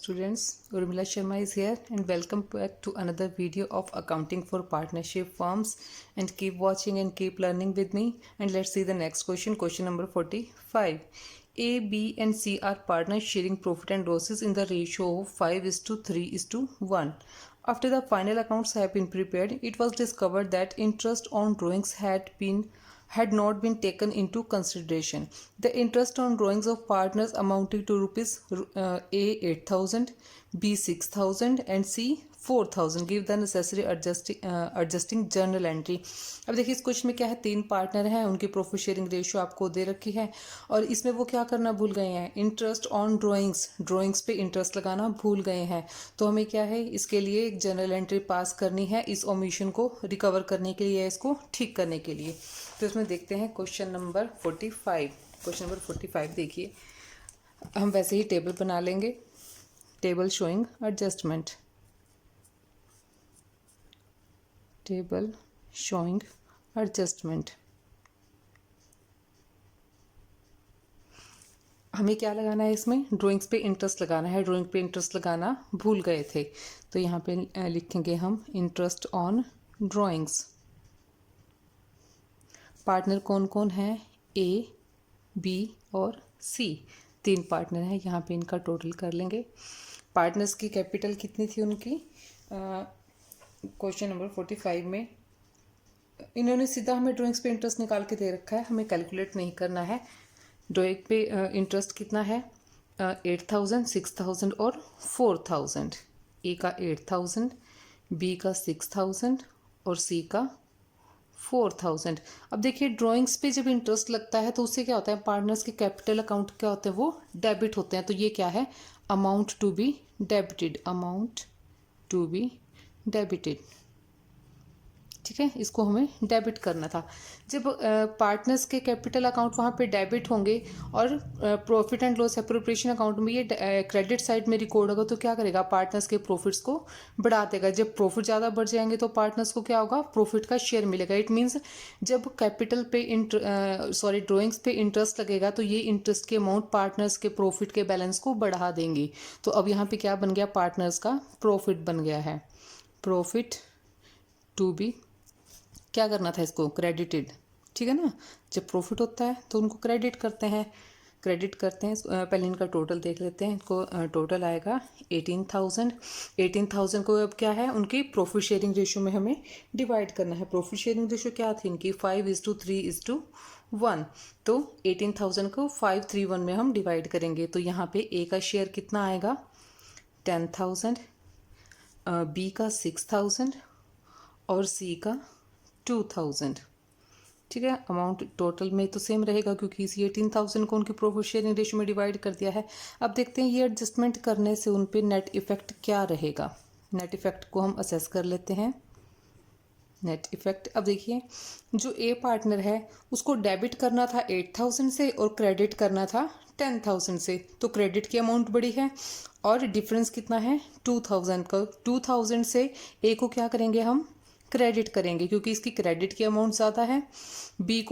students, Urmila Sharma is here and welcome back to another video of accounting for partnership firms, and keep watching and keep learning with me. And let's see the next question, question number 45. A, B and C are partners sharing profit and losses in the ratio of 5:3:1. After the final accounts have been prepared, it was discovered that interest on drawings had not been taken into consideration. The interest on drawings of partners amounting to rupees A 8,000, B 6,000 and C 4,000. Give the necessary adjusting journal entry. अब देखिए इस question में क्या है, 3 partner हैं, उनकी profit sharing ratio आपको दे रखी है और इसमें वो क्या करना भूल गए हैं, इंटरेस्ट ऑन ड्राइंग्स पे इंटरेस्ट लगाना भूल गए हैं। तो हमें क्या है, इसके लिए एक जर्नल एंट्री पास करनी है इस ओमिशन को रिकवर करने के लिए, इसको ठीक करने के लिए। तो इसमें देखते हैं क्वेश्चन नंबर 45। क्वेश्चन नंबर 45 देखिए, हम वैसे ही टेबल बना लेंगे, table showing adjustment, table showing adjustment. हमें क्या लगाना है, इसमें ड्राइंग्स पे इंटरेस्ट लगाना है। ड्राइंग पे इंटरेस्ट लगाना भूल गए थे, तो यहाँ पे लिखेंगे हम इंटरेस्ट ऑन ड्राइंग्स। पार्टनर कौन कौन है, ए, बी और सी, 3 पार्टनर हैं। यहाँ पे इनका टोटल कर लेंगे। पार्टनर्स की कैपिटल कितनी थी उनकी, क्वेश्चन नंबर 45 में इन्होंने सीधा हमें ड्राइंग्स पे इंटरेस्ट निकाल के दे रखा है, हमें कैलकुलेट नहीं करना है। ड्राइंग पे इंटरेस्ट कितना है, 8,000, 6,000 और 4,000। ए का 8,000, बी का 6,000 और सी का 4,000। अब देखिए ड्राइंग्स पे जब इंटरेस्ट लगता है तो उससे क्या होता है, पार्टनर्स के कैपिटल अकाउंट क्या होते हैं, वो डेबिट होते हैं। तो ये क्या है, amount to be debited, amount to be debited. ठीक है, इसको हमें डेबिट करना था। जब पार्टनर्स के कैपिटल अकाउंट वहाँ पे डेबिट होंगे और profit and loss appropriation account में ये क्रेडिट साइड में रिकॉर्ड होगा, तो क्या करेगा, पार्टनर्स के प्रॉफिट्स को बढ़ा देगा। जब प्रॉफिट ज़्यादा बढ़ जाएंगे तो पार्टनर्स को क्या होगा, प्रॉफिट का शेयर मिलेगा। इट मीन्स जब कैपिटल पे ड्राइंग्स पे इंटरेस्ट लगेगा तो ये इंटरेस्ट के अमाउंट पार्टनर्स के प्रॉफिट के बैलेंस को बढ़ा देंगे। तो अब यहाँ पे क्या बन गया, पार्टनर्स का प्रॉफिट बन गया है। प्रॉफिट टू बी क्या करना था, इसको क्रेडिटेड। ठीक है ना, जब प्रॉफिट होता है तो उनको क्रेडिट करते हैं। पहले इनका टोटल देख लेते हैं। इनको टोटल आएगा 18,000। 18,000 को अब क्या है, उनकी प्रॉफिट शेयरिंग रेशियो में हमें डिवाइड करना है। प्रॉफिट शेयरिंग रेशियो क्या थी इनकी, 5:3:1। तो 18,000 को 5:3:1 में हम डिवाइड करेंगे। तो यहाँ पे ए का शेयर कितना आएगा, 10,000, बी का 6,000 और सी का 2,000। ठीक है, अमाउंट टोटल में तो सेम रहेगा क्योंकि इसी 18,000 को उनकी प्रॉफिट शेयरिंग रेशियो में डिवाइड कर दिया है। अब देखते हैं ये एडजस्टमेंट करने से उन पे नेट इफेक्ट क्या रहेगा। नेट इफेक्ट को हम असेस कर लेते हैं। नेट इफेक्ट, अब देखिए जो ए पार्टनर है उसको डेबिट करना था 8,000 से और क्रेडिट करना था 10,000 से। तो क्रेडिट की अमाउंट बड़ी है और डिफरेंस कितना है, 2,000 का। 2,000 से ए को क्या करेंगे, हम क्रेडिट करेंगे क्योंकि इसकी क्रेडिट की अमाउंट ज़्यादा है। बी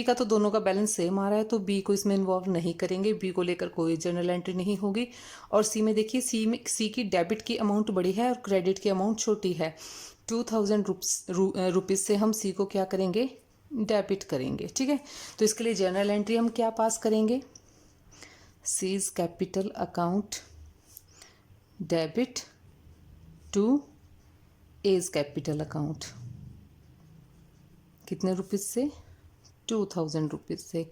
का तो दोनों का बैलेंस सेम आ रहा है, तो बी को इसमें इन्वॉल्व नहीं करेंगे। बी को लेकर कोई जर्नल एंट्री नहीं होगी। और सी में देखिए, सी की डेबिट की अमाउंट बड़ी है और क्रेडिट की अमाउंट छोटी है। 2,000 रुपीज़ से हम सी को क्या करेंगे, डेबिट करेंगे। ठीक है, तो इसके लिए जर्नल एंट्री हम क्या पास करेंगे, C's capital account debit to A's capital account. कितने रुपीज़ से, 2,000 रुपीज़ से।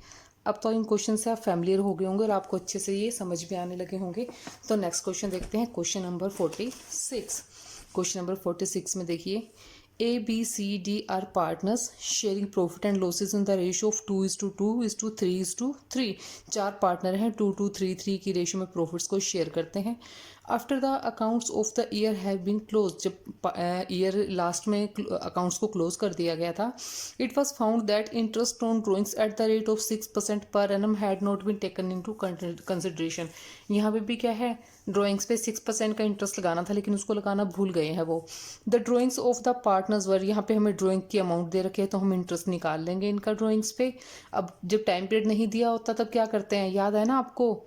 अब तो इन क्वेश्चन से आप फैमिलियर हो गए होंगे और आपको अच्छे से ये समझ में आने लगे होंगे। तो नेक्स्ट क्वेश्चन देखते हैं, क्वेश्चन नंबर 46। क्वेश्चन नंबर 46 में देखिए, A, B, C, D are partners sharing profit and losses in the ratio of 2:2:3:3। 4 partner हैं, 2:2:3:3 की रेशियो में प्रॉफिट्स को शेयर करते हैं। After the accounts of the year have been close, जब year last में अकाउंट्स को क्लोज कर दिया गया था, it was found that interest on drawings at the rate of 6% per annum had not been taken into consideration. यहाँ पे भी क्या है, ड्राइंग्स पे 6% का इंटरेस्ट लगाना था लेकिन उसको लगाना भूल गए हैं वो। The drawings of the partners were, यहाँ पे हमें ड्राइंग की अमाउंट दे रखे है तो हम इंटरेस्ट निकाल लेंगे इनका ड्राइंग्स पे। अब जब टाइम पीरियड नहीं दिया होता तब क्या करते हैं, याद है ना आपको,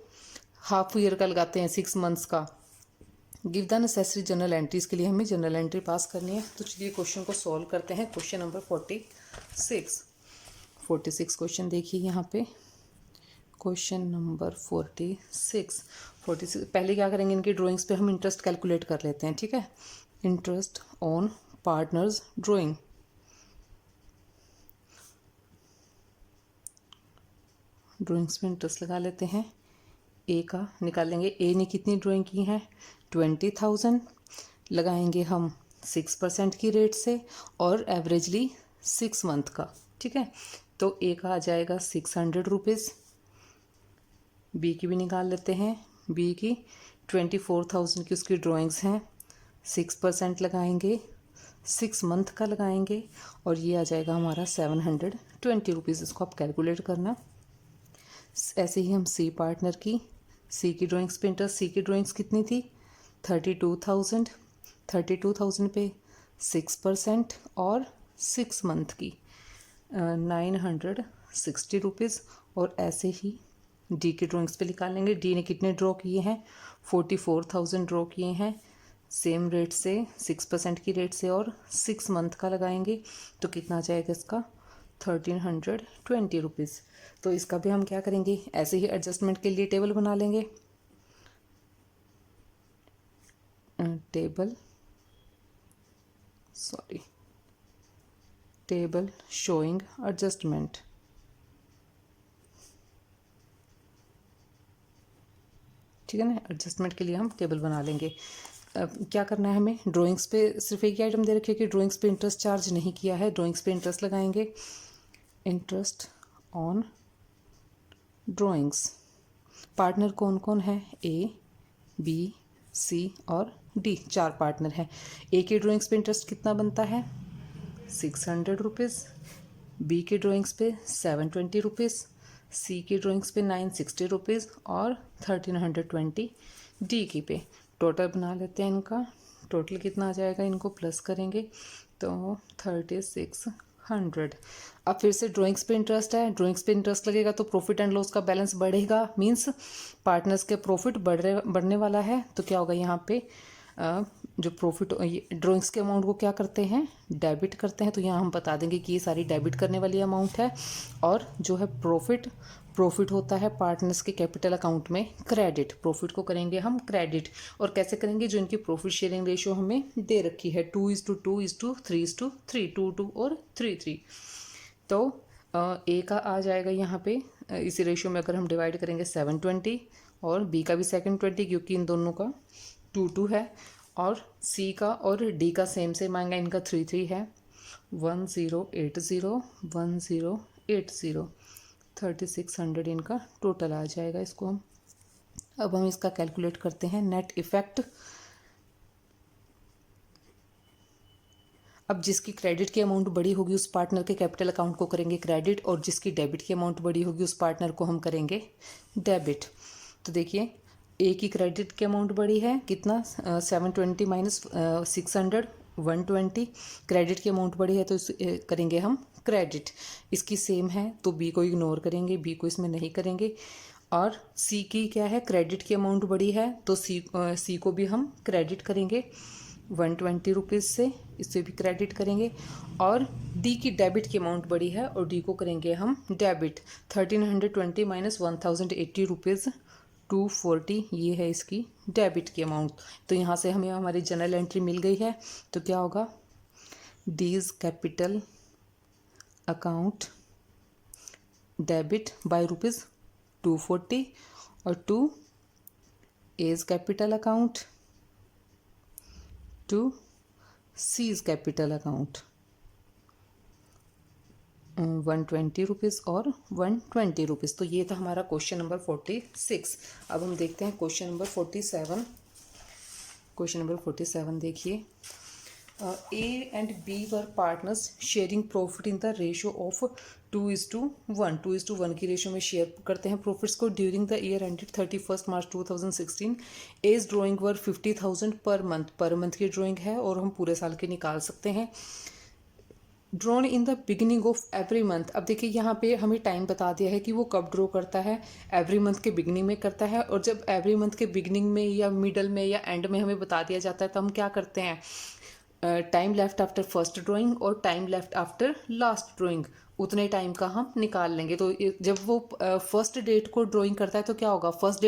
हाफ ईयर का लगाते हैं 6 मंथ्स का। Give the necessary journal entries के लिए हमें जर्नल एंट्री पास करनी है। तो चलिए क्वेश्चन को सॉल्व करते हैं। क्वेश्चन नंबर 46 क्वेश्चन देखिए यहाँ पे। क्वेश्चन नंबर 46 पहले क्या करेंगे, इनकी ड्राइंग्स पे हम इंटरेस्ट कैलकुलेट कर लेते हैं, ठीक है। Interest on partners drawing. Drawings पे इंटरेस्ट लगा लेते हैं। ए का निकालेंगे। ए ने कितनी ड्राइंग की है 20,000, लगाएंगे हम 6% की रेट से और एवरेजली 6 मंथ का, ठीक है। तो ए का आ जाएगा 600 रुपीज़। बी की भी निकाल लेते हैं। बी की 24,000 की उसकी ड्राइंग्स हैं, 6% लगाएंगे, 6 मंथ का लगाएंगे और ये आ जाएगा हमारा 720 रुपीज़। इसको आप कैलकुलेट करना। ऐसे ही हम सी पार्टनर की, सी की ड्राइंग्स पे इंटरेस्ट, सी की ड्राइंग्स कितनी थी 32,000 पे 6% और 6 मंथ की 960 रुपीज़। और ऐसे ही डी की ड्राइंग्स पे निकालेंगे। डी ने कितने ड्रॉ किए हैं 44,000 ड्रॉ किए हैं, सेम रेट से 6% की रेट से और 6 मंथ का लगाएंगे। तो कितना आ जाएगा इसका 1320 रुपीज़। तो इसका भी हम क्या करेंगे, ऐसे ही एडजस्टमेंट के लिए टेबल बना लेंगे। Table showing adjustment. ठीक है ना, एडजस्टमेंट के लिए हम टेबल बना लेंगे। अब क्या करना है हमें, ड्राइंग्स पे सिर्फ एक ही आइटम दे रखी है कि ड्राइंग्स पे इंटरेस्ट चार्ज नहीं किया है। ड्राइंग्स पे इंटरेस्ट लगाएंगे। Interest on drawings. पार्टनर कौन कौन है, ए बी सी और डी, 4 पार्टनर हैं। ए की ड्राइंग्स पे इंटरेस्ट कितना बनता है 600 रुपीज़, बी की ड्राइंग्स पे 720 रुपीज़, सी की ड्राइंग्स पे 960 रुपीज़ और 1320 डी की पे। टोटल बना लेते हैं इनका। टोटल कितना आ जाएगा, इनको प्लस करेंगे तो 3600। अब फिर से ड्राइंग्स पे इंटरेस्ट है, ड्राइंग्स पे इंटरेस्ट लगेगा तो प्रॉफिट एंड लॉस का बैलेंस बढ़ेगा, मींस पार्टनर्स के प्रॉफिट बढ़ने वाला है। तो क्या होगा यहाँ पे जो प्रॉफिट, ड्राइंग्स के अमाउंट को क्या करते हैं डेबिट करते हैं। तो यहाँ हम बता देंगे कि ये सारी डेबिट करने वाली अमाउंट है। और जो है प्रॉफिट होता है पार्टनर्स के कैपिटल अकाउंट में क्रेडिट। प्रॉफिट को करेंगे हम क्रेडिट। और कैसे करेंगे, जो इनकी प्रॉफिट शेयरिंग रेशियो हमें दे रखी है 2:2:3:3, 2:2 और 3:3। तो ए का आ जाएगा यहाँ पे इसी रेशियो में अगर हम डिवाइड करेंगे 720 और बी का भी 720 क्योंकि इन दोनों का 2:2 है। और सी का और डी का सेम आएगा, इनका 3:3 है। 1080 3600 इनका टोटल आ जाएगा। इसको अब हम इसका कैलकुलेट करते हैं नेट इफेक्ट। अब जिसकी क्रेडिट की अमाउंट बड़ी होगी उस पार्टनर के कैपिटल अकाउंट को करेंगे क्रेडिट, और जिसकी डेबिट की अमाउंट बड़ी होगी उस पार्टनर को हम करेंगे डेबिट। तो देखिए ए की क्रेडिट की अमाउंट बड़ी है कितना 720 माइनस 600 120। क्रेडिट की अमाउंट बड़ी है तो करेंगे हम क्रेडिट। इसकी सेम है तो बी को इग्नोर करेंगे, बी को इसमें नहीं करेंगे। और सी की क्या है, क्रेडिट की अमाउंट बड़ी है तो सी को भी हम क्रेडिट करेंगे 120 रुपीज़ से, इससे भी क्रेडिट करेंगे। और डी की डेबिट की अमाउंट बड़ी है और डी को करेंगे हम डेबिट 1320 माइनस 1080 रुपीज़ 240, ये है इसकी डेबिट की अमाउंट। तो यहाँ से हमें हमारी जनरल एंट्री मिल गई है। तो क्या होगा, D's capital account debit by rupees 240 और to A's capital account to C's capital account 120 rupees और 120 रुपीज़। तो ये था हमारा क्वेश्चन नंबर 46। अब हम देखते हैं क्वेश्चन नंबर 47। क्वेश्चन नंबर 47 देखिए। A and B were partners sharing profit in the ratio of 2:1। 2:1 की रेशियो में शेयर करते हैं प्रॉफिट्स को। During the year ended 31 March 2016 A's drawing were 50,000 per month. Per month की ड्राइंग है और हम पूरे साल के निकाल सकते हैं। Drawn in the beginning of every month. अब देखिए यहाँ पे हमें टाइम बता दिया है कि वो कब ड्रॉ करता है, एवरी मंथ के बिगिनिंग में करता है। और जब एवरी मंथ के बिगिनिंग में या मिडल में या एंड में हमें बता दिया जाता है तो हम क्या करते हैं, time left after first drawing और time left after last drawing उतने टाइम का हम निकाल लेंगे। तो जब वो फर्स्ट डेट को ड्राइंग करता है तो क्या होगा, फर्स्ट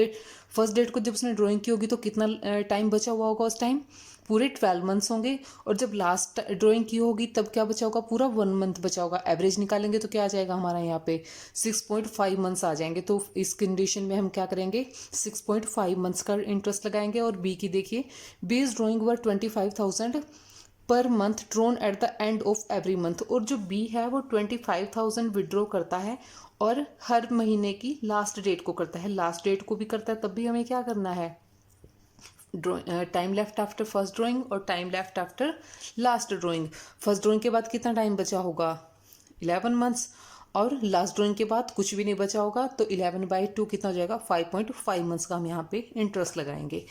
डेट को जब उसने ड्राइंग की होगी तो कितना टाइम बचा हुआ होगा उस टाइम, पूरे 12 मंथ्स होंगे। और जब लास्ट ड्राइंग की होगी तब क्या बचा होगा, पूरा 1 मंथ बचा होगा। एवरेज निकालेंगे तो क्या आ जाएगा हमारा यहाँ पे 6.5 मंथ्स आ जाएंगे। तो इस कंडीशन में हम क्या करेंगे, 6.5 मंथ्स का इंटरेस्ट लगाएंगे। और बी की देखिए, बीज drawing were 25,000 per month drone at the end of every month. और जो बी है वो 25,000 विड्रॉ करता है और हर महीने की लास्ट डेट को करता है। लास्ट डेट को भी करता है तब भी हमें क्या करना है, time left after first drawing और time left after last drawing. First drawing के बाद कितना टाइम बचा होगा, 11 मंथ्स। और लास्ट ड्राइंग के बाद कुछ भी नहीं बचा होगा तो 11/2 कितना हो जाएगा, 5.5 मंथ्स का हम यहाँ पे इंटरेस्ट लगाएंगे।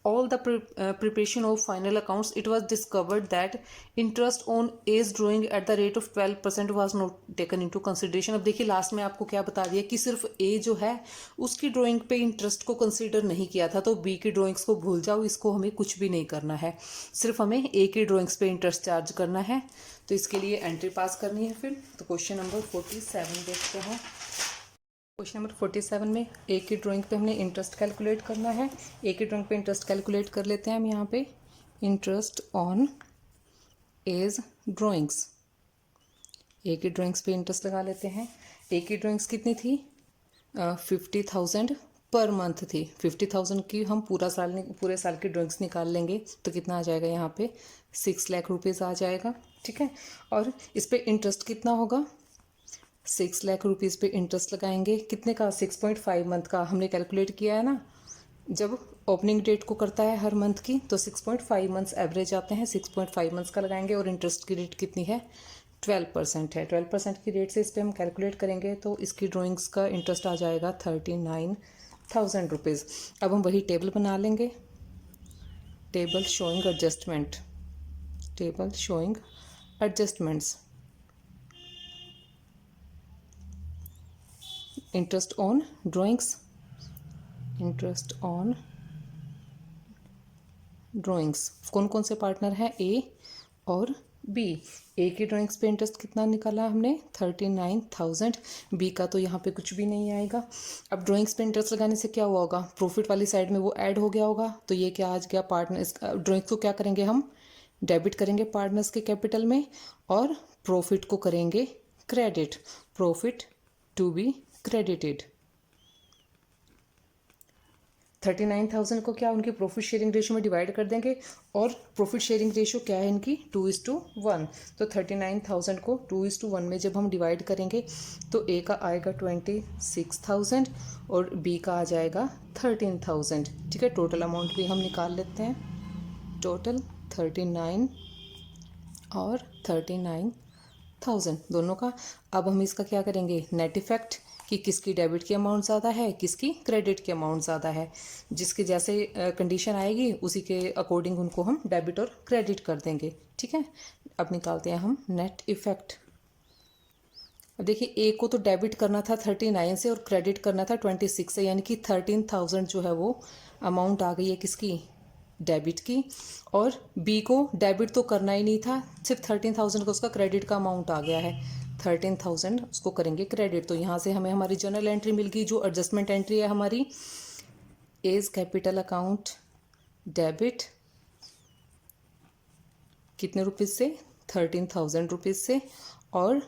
All the preparation of final accounts, it was discovered that interest on A's drawing at the rate of 12% was not taken into consideration। अब देखिए लास्ट में आपको क्या बता दिया कि सिर्फ A जो है उसकी ड्राइंग पे इंटरेस्ट को कंसीडर नहीं किया था। तो B की ड्राइंग्स को भूल जाओ, इसको हमें कुछ भी नहीं करना है, सिर्फ हमें A की ड्राइंग्स पे इंटरेस्ट चार्ज करना है। तो इसके लिए एंट्री पास करनी है फिर। तो क्वेश्चन नंबर 47 देखते हैं। क्वेश्चन नंबर 47 में ए की ड्राइंग पे हमने इंटरेस्ट कैलकुलेट करना है। ए की ड्राइंग पे इंटरेस्ट कैलकुलेट कर लेते हैं हम यहाँ पे, इंटरेस्ट ऑन एज ड्राइंग्स। ए की ड्राइंग्स पे इंटरेस्ट लगा लेते हैं। ए की ड्राइंग्स कितनी थी, 50,000 पर मंथ थी। 50,000 की हम पूरे साल की ड्राइंग्स निकाल लेंगे तो कितना आ जाएगा यहाँ पे, 6 लाख रुपीज़ आ जाएगा। ठीक है, और इस पर इंटरेस्ट कितना होगा, 6 लाख रुपीज़ पे इंटरेस्ट लगाएंगे। कितने का, 6.5 मंथ का हमने कैलकुलेट किया है ना। जब ओपनिंग डेट को करता है हर मंथ की तो 6.5 मंथ्स एवरेज आते हैं, 6.5 मंथ्स का लगाएंगे। और इंटरेस्ट की रेट कितनी है, 12% है। 12% की रेट से इस पर हम कैलकुलेट करेंगे तो इसकी ड्राइंग्स का इंटरेस्ट आ जाएगा 39,000 रुपीज़। अब हम वही टेबल बना लेंगे, table showing adjustment, table showing adjustments. Interest on drawings, interest on drawings, कौन कौन से पार्टनर हैं, ए और बी। ए की ड्राइंग्स पे इंटरेस्ट कितना निकाला हमने, 39,000। बी का तो यहाँ पे कुछ भी नहीं आएगा। अब ड्राइंग्स पे इंटरेस्ट लगाने से क्या हुआ होगा, प्रॉफिट वाली साइड में वो ऐड हो गया होगा। तो ये क्या आ गया, पार्टनर्स ड्राइंग्स को क्या करेंगे हम, डेबिट करेंगे पार्टनर्स के कैपिटल में, और प्रॉफिट को करेंगे credit, profit to be credited. 39,000 को क्या उनकी प्रॉफिट शेयरिंग रेशियो में डिवाइड कर देंगे। और प्रॉफिट शेयरिंग रेशियो क्या है इनकी, 2:1। तो 39,000 को 2:1 में जब हम डिवाइड करेंगे तो ए का आएगा 26,000 और बी का आ जाएगा 13,000। ठीक है, टोटल अमाउंट भी हम निकाल लेते हैं, टोटल 39 और 39,000 दोनों का। अब हम इसका क्या करेंगे, नेट इफेक्ट, कि किसकी डेबिट की अमाउंट ज़्यादा है, किसकी क्रेडिट की अमाउंट ज़्यादा है। जिसके जैसे कंडीशन आएगी उसी के अकॉर्डिंग उनको हम डेबिट और क्रेडिट कर देंगे। ठीक है, अब निकालते हैं हम नेट इफेक्ट। अब देखिए ए को तो डेबिट करना था 39 से और क्रेडिट करना था 26 से, यानी कि 13,000 जो है वो अमाउंट आ गई है किसकी, डेबिट की। और बी को डेबिट तो करना ही नहीं था, सिर्फ 13,000 का उसका क्रेडिट का अमाउंट आ गया है, 13,000 उसको करेंगे क्रेडिट। तो यहाँ से हमें हमारी जर्नल एंट्री मिल गई, जो एडजस्टमेंट एंट्री है हमारी, एज कैपिटल अकाउंट डेबिट कितने रुपीज़ से, 13,000 रुपीज़ से, और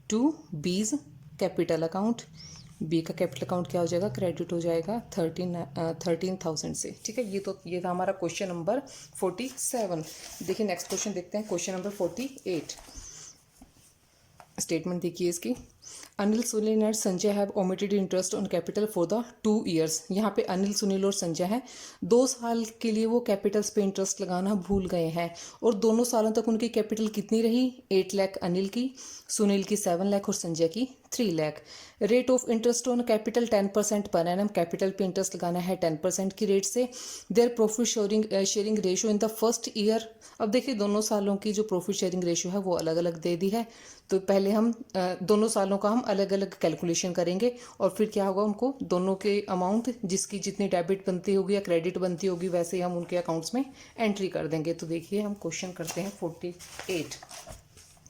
to B's capital account, B का कैपिटल अकाउंट क्या हो जाएगा, क्रेडिट हो जाएगा 13,000 से। ठीक है, ये था हमारा क्वेश्चन नंबर 47। देखिए नेक्स्ट क्वेश्चन देखते हैं, क्वेश्चन नंबर 48। स्टेटमेंट देखिए इसकी, Anil Sunil and Sanjay have omitted interest on capital for the 2 years. यहाँ पे अनिल सुनील और संजय हैं, 2 साल के लिए वो कैपिटल्स पे इंटरेस्ट लगाना भूल गए हैं और दोनों सालों तक उनकी कैपिटल कितनी रही? 8 लाख अनिल की, सुनील की 7 लाख और संजय की 3 lakh. Rate of interest on capital 10% per annum, capital पे इंटरेस्ट लगाना है 10% की रेट से। Their profit sharing ratio in the first year. अब देखिए दोनों सालों की जो प्रॉफिट शेयरिंग रेशियो है वो अलग अलग दे दी है, तो पहले हम दोनों सालों का हम अलग अलग कैलकुलेशन करेंगे और फिर क्या होगा, उनको दोनों के अमाउंट जिसकी जितनी डेबिट बनती होगी या क्रेडिट बनती होगी वैसे ही हम उनके अकाउंट्स में एंट्री कर देंगे। तो देखिए हम क्वेश्चन करते हैं 48,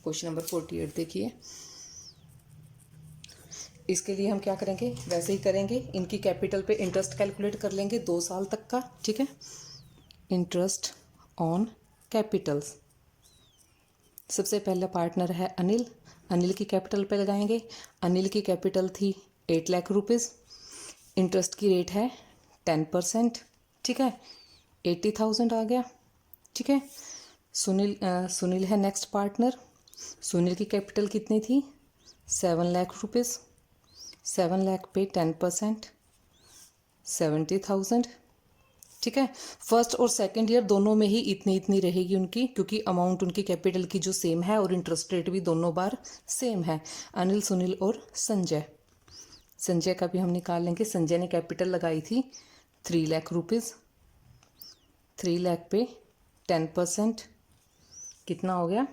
क्वेश्चन नंबर 48 देखिए। इसके लिए हम क्या करेंगे, वैसे ही करेंगे, इनकी कैपिटल पे इंटरेस्ट कैलकुलेट कर लेंगे 2 साल तक का, ठीक है। इंटरेस्ट ऑन कैपिटल्स, सबसे पहला पार्टनर है अनिल, अनिल की कैपिटल पे लगाएंगे। अनिल की कैपिटल थी 8 लाख रुपीज़, इंटरेस्ट की रेट है 10%, ठीक है, 80,000 आ गया, ठीक है। सुनील है नेक्स्ट पार्टनर, सुनील की कैपिटल कितनी थी? 7 लाख रुपीज़, 7 लाख पे 10%, 70,000, ठीक है। फर्स्ट और सेकंड ईयर दोनों में ही इतनी इतनी रहेगी उनकी, क्योंकि अमाउंट उनकी कैपिटल की जो सेम है और इंटरेस्ट रेट भी दोनों बार सेम है। अनिल, सुनील और संजय, संजय का भी हम निकाल लेंगे। संजय ने कैपिटल लगाई थी 3 लाख रुपीज़, 3 लाख पे 10% कितना हो गया?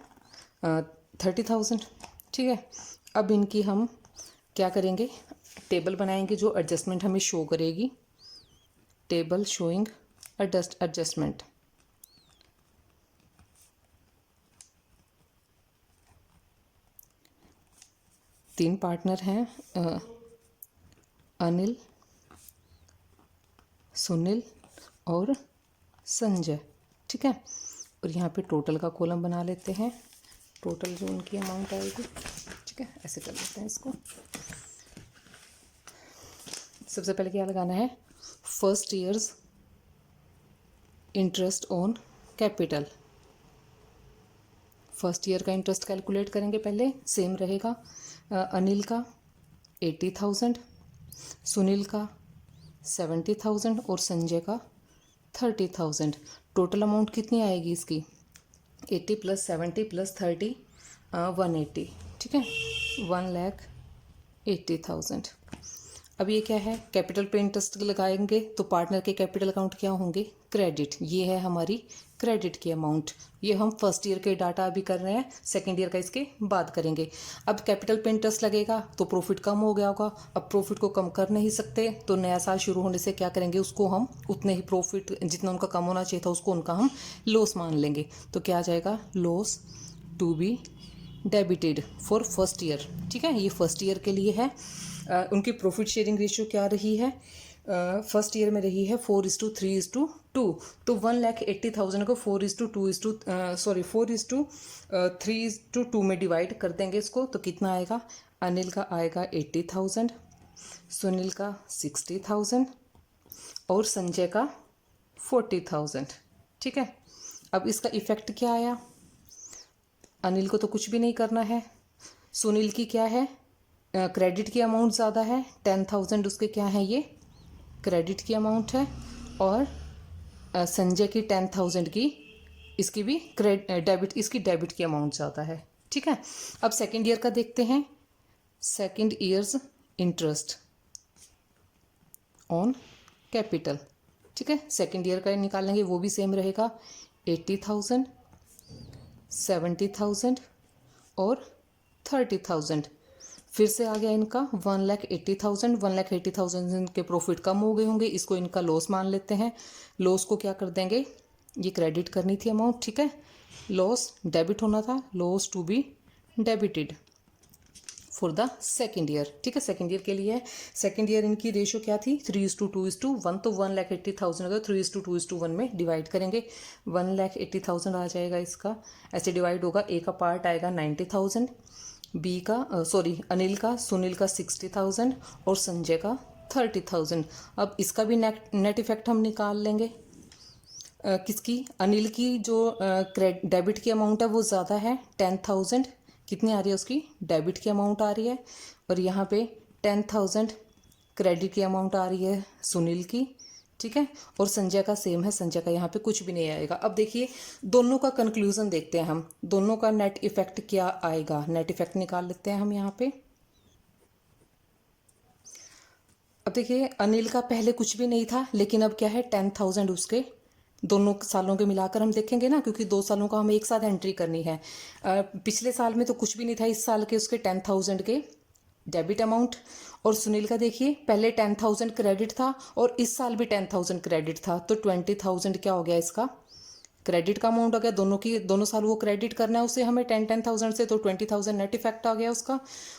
30,000, ठीक है। अब इनकी हम क्या करेंगे, टेबल बनाएंगे जो एडजस्टमेंट हमें शो करेगी, टेबल शोइंग एडजस्टमेंट। तीन पार्टनर हैं, अनिल, सुनील और संजय, ठीक है। और यहाँ पे टोटल का कॉलम बना लेते हैं, टोटल जो उनकी अमाउंट आएगी, ठीक है, ऐसे कर लेते हैं इसको। सबसे पहले क्या लगाना है, first years interest on capital, first year का इंटरेस्ट कैलकुलेट करेंगे, पहले सेम रहेगा। अनिल का 80,000, सुनील का 70,000 और संजय का 30,000। टोटल अमाउंट कितनी आएगी इसकी? 80 + 70 + 30 180, ठीक है, 1,80,000। अब ये क्या है, कैपिटल पे इंटरेस्ट लगाएंगे तो पार्टनर के कैपिटल अकाउंट क्या होंगे? क्रेडिट। ये है हमारी क्रेडिट की अमाउंट। ये हम फर्स्ट ईयर के डाटा अभी कर रहे हैं, सेकंड ईयर का इसके बाद करेंगे। अब कैपिटल पे इंटरेस्ट लगेगा तो प्रॉफिट कम हो गया होगा, अब प्रॉफिट को कम कर नहीं सकते तो नया साल शुरू होने से क्या करेंगे, उसको हम उतने ही प्रॉफिट जितना उनका कम होना चाहिए था उसको उनका हम लॉस मान लेंगे। तो क्या आ जाएगा, loss to be debited for first year, ठीक है। ये फर्स्ट ईयर के लिए है। उनकी प्रॉफिट शेयरिंग रेशियो क्या रही है, फर्स्ट ईयर में रही है 4:3:2। तो 1,80,000 को 4:3:2 में डिवाइड कर देंगे इसको, तो कितना आएगा, अनिल का आएगा 80,000, सुनील का 60,000 और संजय का 40,000, ठीक है। अब इसका इफेक्ट क्या आया, अनिल को तो कुछ भी नहीं करना है, सुनील की क्या है, क्रेडिट की अमाउंट ज़्यादा है, 10,000 उसके क्या है, ये क्रेडिट की अमाउंट है, और संजय की 10,000 की इसकी भी डेबिट, इसकी डेबिट की अमाउंट ज़्यादा है, ठीक है। अब सेकंड ईयर का देखते हैं, second years interest on capital, ठीक है। सेकंड ईयर का निकालेंगे, वो भी सेम रहेगा, 80,000, 70,000 और 30,000। फिर से आ गया इनका 1,80,000, 1,80,000 के प्रॉफिट कम हो गए होंगे, इसको इनका लॉस मान लेते हैं। लॉस को क्या कर देंगे, ये क्रेडिट करनी थी अमाउंट, ठीक है, लॉस डेबिट होना था, loss to be debited for the second year, ठीक है। सेकेंड ईयर के लिए, सेकेंड ईयर इनकी रेशियो क्या थी, 3:2:1, तो 1,80,000 अगर 3:2:1 में डिवाइड करेंगे, 1,80,000 आ जाएगा इसका, ऐसे डिवाइड होगा। ए का पार्ट आएगा 90,000, बी का अनिल का, सुनील का 60,000 और संजय का 30,000। अब इसका भी नेट इफेक्ट हम निकाल लेंगे, किसकी, अनिल की जो डेबिट की अमाउंट है वो ज़्यादा है 10,000, कितनी आ रही है उसकी डेबिट की अमाउंट आ रही है, और यहाँ पे 10,000 क्रेडिट की अमाउंट आ रही है सुनील की, ठीक है। और संजय का सेम है, संजय का यहाँ पे कुछ भी नहीं आएगा। अब देखिए दोनों का कंक्लूजन देखते हैं हम, दोनों का नेट इफेक्ट क्या आएगा। नेट इफेक्ट निकाल लेते हैं हम यहाँ पे। अब देखिए अनिल का पहले कुछ भी नहीं था, लेकिन अब क्या है 10,000 उसके दोनों सालों के मिलाकर हम देखेंगे ना, क्योंकि 2 सालों का हमें एक साथ एंट्री करनी है। पिछले साल में तो कुछ भी नहीं था, इस साल के उसके 10,000 के डेबिट अमाउंट। और सुनील का देखिए पहले 10,000 क्रेडिट था और इस साल भी 10,000 क्रेडिट था, तो 20,000 क्या हो गया इसका क्रेडिट का अमाउंट हो गया। दोनों साल वो क्रेडिट करना है उसे हमें 10,000 से, तो 20,000 नेट इफेक्ट आ गया उसका।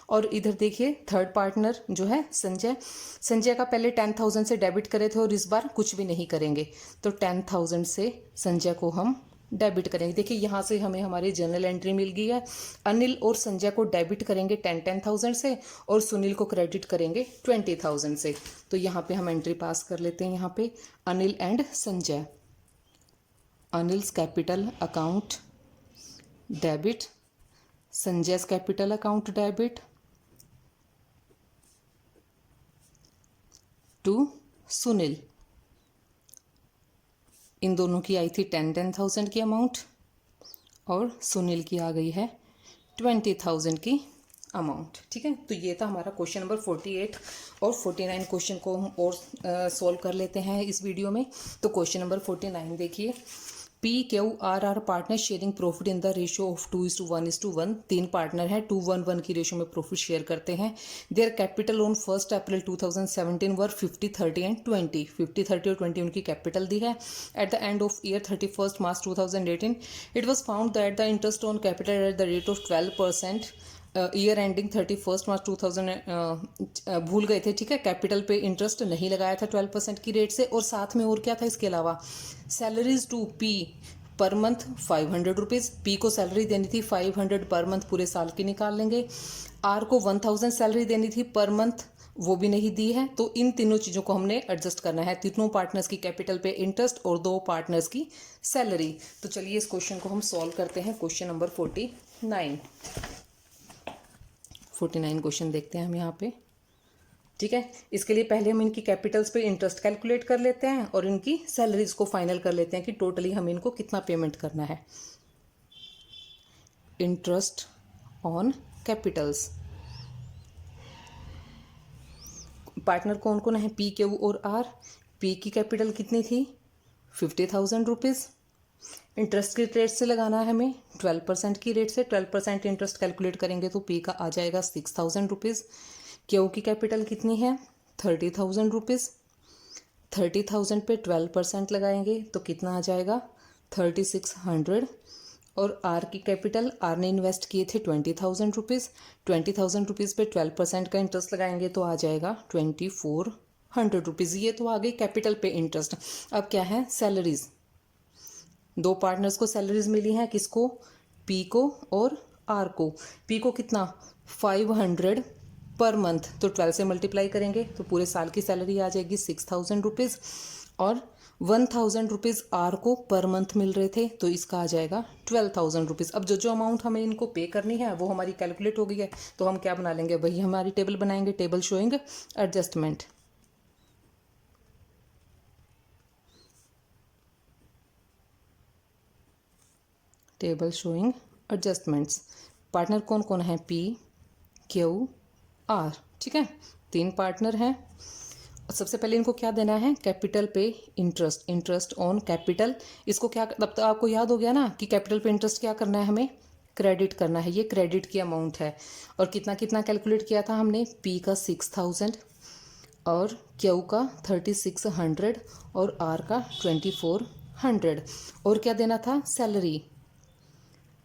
और इधर देखिए थर्ड पार्टनर जो है संजय, संजय का पहले 10,000 से डेबिट करे थे और इस बार कुछ भी नहीं करेंगे, तो 10,000 से संजय को हम डेबिट करेंगे। देखिए यहाँ से हमें हमारी जर्नल एंट्री मिल गई है। अनिल और संजय को डेबिट करेंगे 10,000 से और सुनील को क्रेडिट करेंगे 20,000 से। तो यहाँ पे हम एंट्री पास कर लेते हैं, यहाँ पे Anil and Sanjay. Anil's capital account debit, Sanjay's capital account debit to Sunil. इन दोनों की आई थी 10,000 की अमाउंट और सुनील की आ गई है 20,000 की अमाउंट, ठीक है। तो ये था हमारा क्वेश्चन नंबर 48 और 49 क्वेश्चन को हम और सॉल्व कर लेते हैं इस वीडियो में। तो क्वेश्चन नंबर 49 देखिए, PQRR partner sharing profit in the ratio of 2:1:1। 3 partner हैं, 2:1:1 की रेशियो में प्रॉफिट शेयर करते हैं। Their capital on 1 April 2017 were 50, 30 and 20। 50, 30 और 20 उनकी कैपिटल दी है। At the end of year 31 March 2018 it was found that the interest on capital eight the rate of 12%। Year ending 31 मार्च 2000 भूल गए थे, ठीक है। कैपिटल पे इंटरेस्ट नहीं लगाया था 12% की रेट से। और साथ में और क्या था इसके अलावा, salaries to P per month 500 rupees. P को सैलरी देनी थी 500 पर मंथ, पूरे साल की निकाल लेंगे। आर को 1,000 सैलरी देनी थी पर मंथ, वो भी नहीं दी है। तो इन तीनों चीज़ों को हमने एडजस्ट करना है, तीनों पार्टनर्स की कैपिटल पे इंटरेस्ट और 2 पार्टनर्स की सैलरी। तो चलिए इस क्वेश्चन को हम सॉल्व करते हैं। क्वेश्चन नंबर 49 क्वेश्चन देखते हैं हम यहाँ पे, ठीक है। इसके लिए पहले हम इनकी कैपिटल्स पे इंटरेस्ट कैलकुलेट कर लेते हैं और इनकी सैलरीज को फाइनल कर लेते हैं कि टोटली हम इनको कितना पेमेंट करना है। इंटरेस्ट ऑन कैपिटल्स, पार्टनर कौन कौन है, पी, क्यू और आर। पी की कैपिटल कितनी थी 50,000 रुपीज़। इंटरेस्ट की रेट से लगाना है हमें 12% की रेट से। 12% इंटरेस्ट कैलकुलेट करेंगे तो पी का आ जाएगा 6,000 रुपीज़। क्यू की कैपिटल कितनी है 30,000 रुपीज़। 30,000 पे 12% लगाएंगे तो कितना आ जाएगा 3,600। और आर की कैपिटल, आर ने इन्वेस्ट किए थे 20,000 रुपीज़। 20,000 रुपीज़ पे 12% का इंटरेस्ट लगाएंगे तो आ जाएगा 2,400 रुपीज़। ये तो आ गई कैपिटल पे इंटरेस्ट। अब क्या है सैलरीज, 2 पार्टनर्स को सैलरीज मिली हैं, किसको, पी को और आर को। पी को कितना 500 पर मंथ, तो 12 से मल्टीप्लाई करेंगे तो पूरे साल की सैलरी आ जाएगी 6,000 रुपीज़। और 1,000 रुपीज़ आर को पर मंथ मिल रहे थे, तो इसका आ जाएगा 12,000 रुपीज़। अब जो अमाउंट हमें इनको पे करनी है वो हमारी कैलकुलेट हो गई है, तो हम क्या बना लेंगे, वही हमारी टेबल बनाएंगे, table showing adjustment. Table showing adjustments. Partner कौन कौन है, पी, क्यू, आर, ठीक है। 3 पार्टनर हैं। सबसे पहले इनको क्या देना है, कैपिटल पे इंटरेस्ट, इंटरेस्ट ऑन कैपिटल। इसको क्या, तब तो आपको याद हो गया ना कि कैपिटल पे इंटरेस्ट क्या करना है, हमें क्रेडिट करना है। ये क्रेडिट की अमाउंट है। और कितना कितना कैलकुलेट किया था हमने, पी का 6,000 और क्यू का 3,600 और आर का 2,400। और क्या देना था, सैलरी।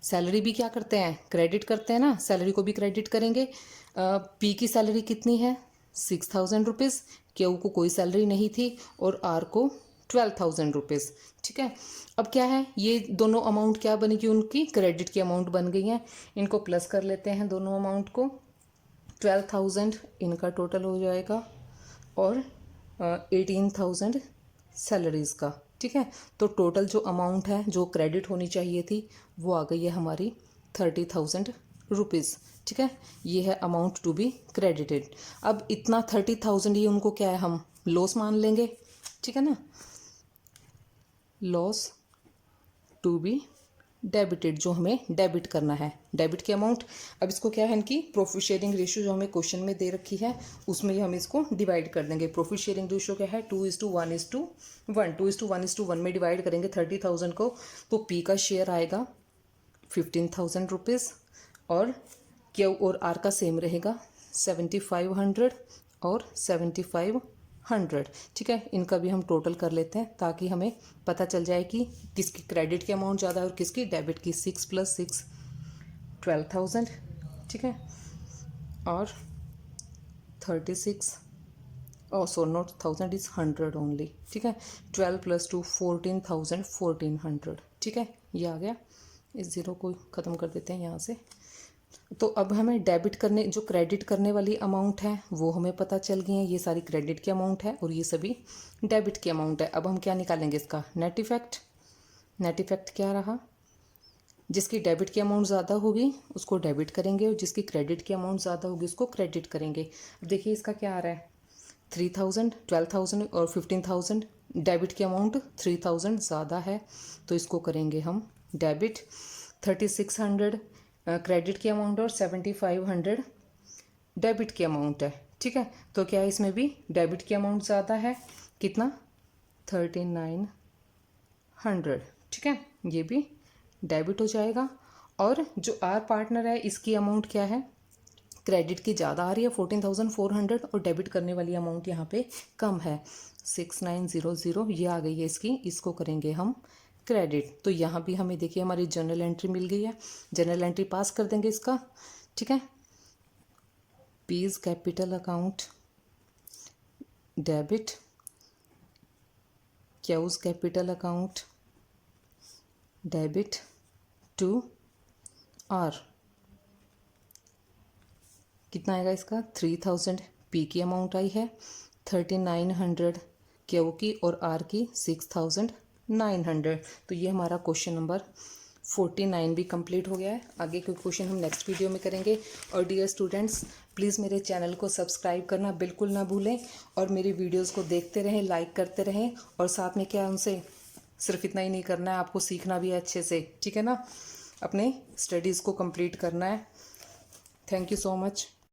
सैलरी भी क्या करते हैं, क्रेडिट करते हैं ना, सैलरी को भी क्रेडिट करेंगे। पी की सैलरी कितनी है 6,000 रुपीज़, क्यू को कोई सैलरी नहीं थी और आर को 12,000 रुपीज़, ठीक है। अब क्या है, ये दोनों अमाउंट क्या बनेगी, उनकी क्रेडिट की अमाउंट बन गई हैं। इनको प्लस कर लेते हैं दोनों अमाउंट को। 12,000 इनका टोटल हो जाएगा और 18,000 सैलरीज़ का, ठीक है। तो टोटल जो अमाउंट है जो क्रेडिट होनी चाहिए थी वो आ गई है हमारी 30,000 रुपीज़। ठीक है, ये है अमाउंट टू बी क्रेडिटेड। अब इतना 30,000 ये उनको क्या है, हम लॉस मान लेंगे। ठीक है ना, लॉस टू बी डेबिटेड, जो हमें डेबिट करना है, डेबिट की अमाउंट। अब इसको क्या है, इनकी प्रॉफिट शेयरिंग रेशियो जो हमें क्वेश्चन में दे रखी है उसमें ही हम इसको डिवाइड कर देंगे। प्रॉफिट शेयरिंग रेशियो क्या है, 2:1:1, 2:1:1 में डिवाइड करेंगे 30,000 को, तो पी का शेयर आएगा 15,000 रुपीज़, और क्यू और आर का सेम रहेगा 7,500 और 7,500। ठीक है, इनका भी हम टोटल कर लेते हैं ताकि हमें पता चल जाए कि किसकी क्रेडिट की अमाउंट ज़्यादा है और किसकी डेबिट की। 6 + 6 12,000। ठीक है, और 36 नॉट 1000 इज 100 ओनली। ठीक है, 12 + 2 14,000 1400। ठीक है, ये आ गया। इस ज़ीरो को ख़त्म कर देते हैं यहाँ से। तो अब हमें डेबिट करने, जो क्रेडिट करने वाली अमाउंट है वो हमें पता चल गई है, ये सारी क्रेडिट की अमाउंट है और ये सभी डेबिट की अमाउंट है। अब हम क्या निकालेंगे, इसका नेट इफेक्ट। नेट इफेक्ट क्या रहा, जिसकी डेबिट की अमाउंट ज़्यादा होगी उसको डेबिट करेंगे और जिसकी क्रेडिट की अमाउंट ज़्यादा होगी उसको क्रेडिट करेंगे। अब देखिए इसका क्या आ रहा है, 3,000 12,000 और 15,000। डेबिट की अमाउंट 3,000 ज़्यादा है तो इसको करेंगे हम डेबिट। 3,600 क्रेडिट की अमाउंट और 7,500 डेबिट की अमाउंट है। ठीक है, तो क्या है, इसमें भी डेबिट की अमाउंट ज़्यादा है, कितना 3,900। ठीक है, ये भी डेबिट हो जाएगा। और जो आर पार्टनर है इसकी अमाउंट क्या है, क्रेडिट की ज़्यादा आ रही है 14,400 और डेबिट करने वाली अमाउंट यहाँ पे कम है 6,900, ये आ गई है इसकी, इसको करेंगे हम क्रेडिट। तो यहाँ भी हमें देखिए हमारी जर्नल एंट्री मिल गई है, जर्नल एंट्री पास कर देंगे इसका। ठीक है, P's capital account debit, Q's capital account debit to R. कितना आएगा इसका, 3,000 पी की अमाउंट आई है, 3,900 क्यू की और आर की 6,900। तो ये हमारा क्वेश्चन नंबर 49 भी कंप्लीट हो गया है। आगे के क्वेश्चन हम नेक्स्ट वीडियो में करेंगे। और डियर स्टूडेंट्स, प्लीज़ मेरे चैनल को सब्सक्राइब करना बिल्कुल ना भूलें और मेरी वीडियोस को देखते रहें, लाइक करते रहें। और साथ में क्या, उनसे सिर्फ इतना ही नहीं करना है, आपको सीखना भी है अच्छे से। ठीक है ना, अपने स्टडीज़ को कंप्लीट करना है। Thank you so much.